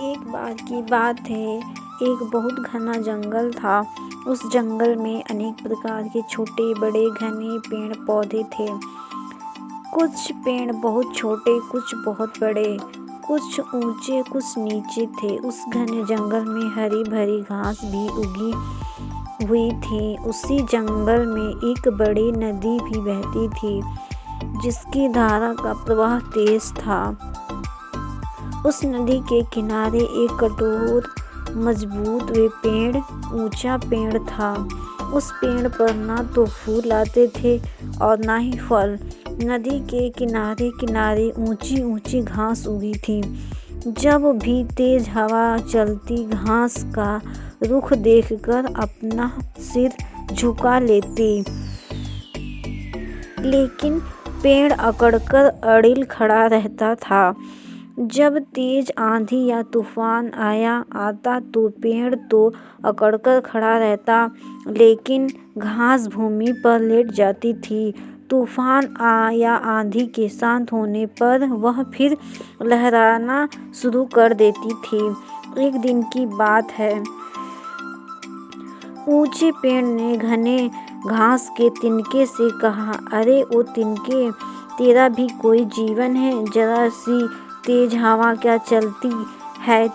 एक बार की बात है। एक बहुत घना जंगल था। उस जंगल में अनेक प्रकार के छोटे बड़े घने पेड़ पौधे थे। कुछ पेड़ बहुत छोटे, कुछ बहुत बड़े, कुछ ऊंचे कुछ नीचे थे। उस घने जंगल में हरी भरी घास भी उगी हुई थी। उसी जंगल में एक बड़ी नदी भी बहती थी, जिसकी धारा का प्रवाह तेज था। उस नदी के किनारे एक कठोर मजबूत ऊंचा पेड़ था। उस पेड़ पर ना तो फूल आते थे और ना ही फल। नदी के किनारे किनारे ऊंची ऊंची घास उगी थी। जब भी तेज हवा चलती, घास का रुख देखकर अपना सिर झुका लेती, लेकिन पेड़ अकड़कर अड़िल खड़ा रहता था। जब तेज आंधी या तूफान आता तो पेड़ तो अकड़कर खड़ा रहता, लेकिन घास भूमि पर लेट जाती थी। तूफान या आंधी के शांत होने पर वह फिर लहराना शुरू कर देती थी। एक दिन की बात है। ऊंचे पेड़ ने घने घास के तिनके से कहा, अरे ओ तिनके, तेरा भी कोई जीवन है? जरा सी तेज हवा क्या चलती है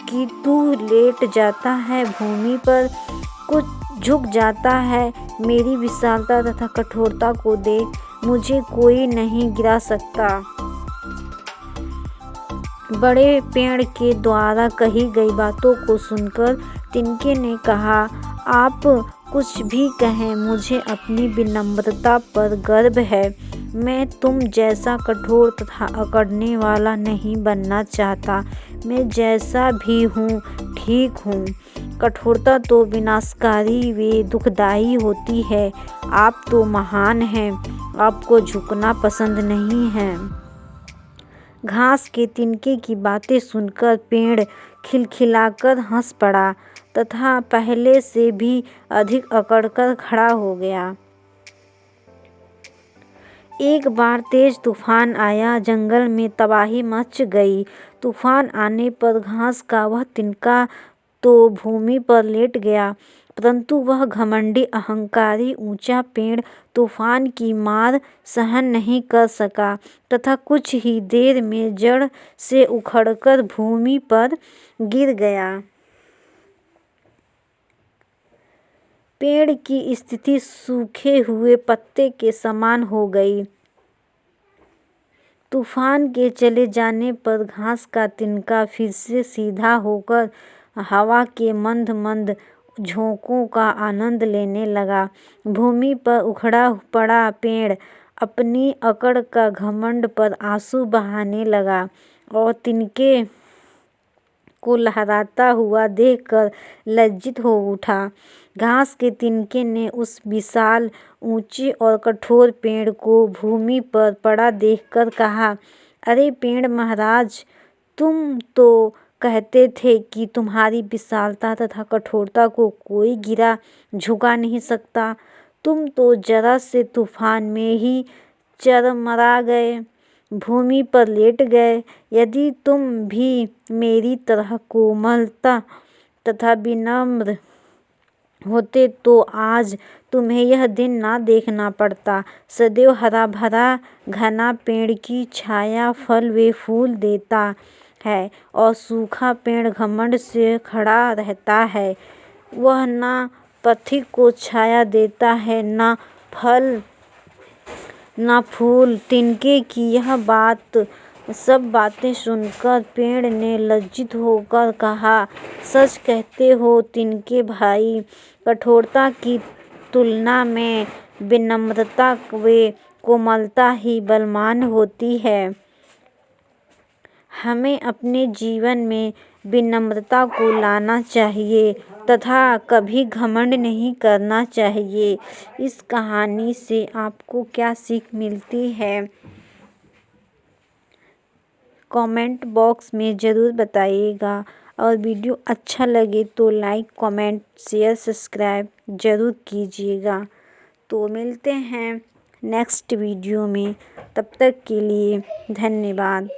कि तू लेट जाता है भूमि पर, कुछ झुक जाता है। मेरी विशालता तथा कठोरता को देख, मुझे कोई नहीं गिरा सकता। बड़े पेड़ के द्वारा कही गई बातों को सुनकर तिनके ने कहा, आप कुछ भी कहें, मुझे अपनी विनम्रता पर गर्व है। मैं तुम जैसा कठोर तथा अकड़ने वाला नहीं बनना चाहता। मैं जैसा भी हूँ ठीक हूँ। कठोरता तो विनाशकारी व दुखदायी होती है। आप तो महान हैं, आपको झुकना पसंद नहीं है। घास के तिनके की बातें सुनकर पेड़ खिलखिलाकर हंस पड़ा तथा पहले से भी अधिक अकड़कर खड़ा हो गया। एक बार तेज तूफान आया, जंगल में तबाही मच गई। तूफान आने पर घास का वह तिनका तो भूमि पर लेट गया, परंतु वह घमंडी अहंकारी ऊंचा पेड़ तूफान की मार सहन नहीं कर सका तथा कुछ ही देर में जड़ से उखड़कर भूमि पर गिर गया। पेड़ की स्थिति सूखे हुए पत्ते के समान हो गई। तूफान के चले जाने पर घास का तिनका फिर से सीधा होकर हवा के मंद मंद झोंकों का आनंद लेने लगा। भूमि पर उखड़ा पड़ा पेड़ अपनी अकड़ का घमंड पर आंसू बहाने लगा और तिनके को लहराता हुआ देखकर लज्जित हो उठा। घास के तिनके ने उस विशाल, ऊंचे और कठोर पेड़ को भूमि पर पड़ा देखकर कहा, अरे पेड़ महाराज, तुम तो कहते थे कि तुम्हारी विशालता तथा कठोरता को कोई गिरा झुका नहीं सकता। तुम तो जरा से तूफान में ही चरमरा गए, भूमि पर लेट गए। यदि तुम भी मेरी तरह कोमलता तथा विनम्र होते तो आज तुम्हें यह दिन ना देखना पड़ता। सदैव हरा भरा घना पेड़ की छाया फल व फूल देता है और सूखा पेड़ घमंड से खड़ा रहता है। वह ना पथिक को छाया देता है, ना फल ना फूल। तिनके की यह सब बातें सुनकर पेड़ ने लज्जित होकर कहा, सच कहते हो तिनके भाई, कठोरता की तुलना में विनम्रता व कोमलता ही बलवान होती है। हमें अपने जीवन में विनम्रता को लाना चाहिए तथा कभी घमंड नहीं करना चाहिए। इस कहानी से आपको क्या सीख मिलती है? कमेंट बॉक्स में ज़रूर बताइएगा और वीडियो अच्छा लगे तो लाइक, कमेंट, शेयर, सब्सक्राइब ज़रूर कीजिएगा। तो मिलते हैं नेक्स्ट वीडियो में, तब तक के लिए धन्यवाद।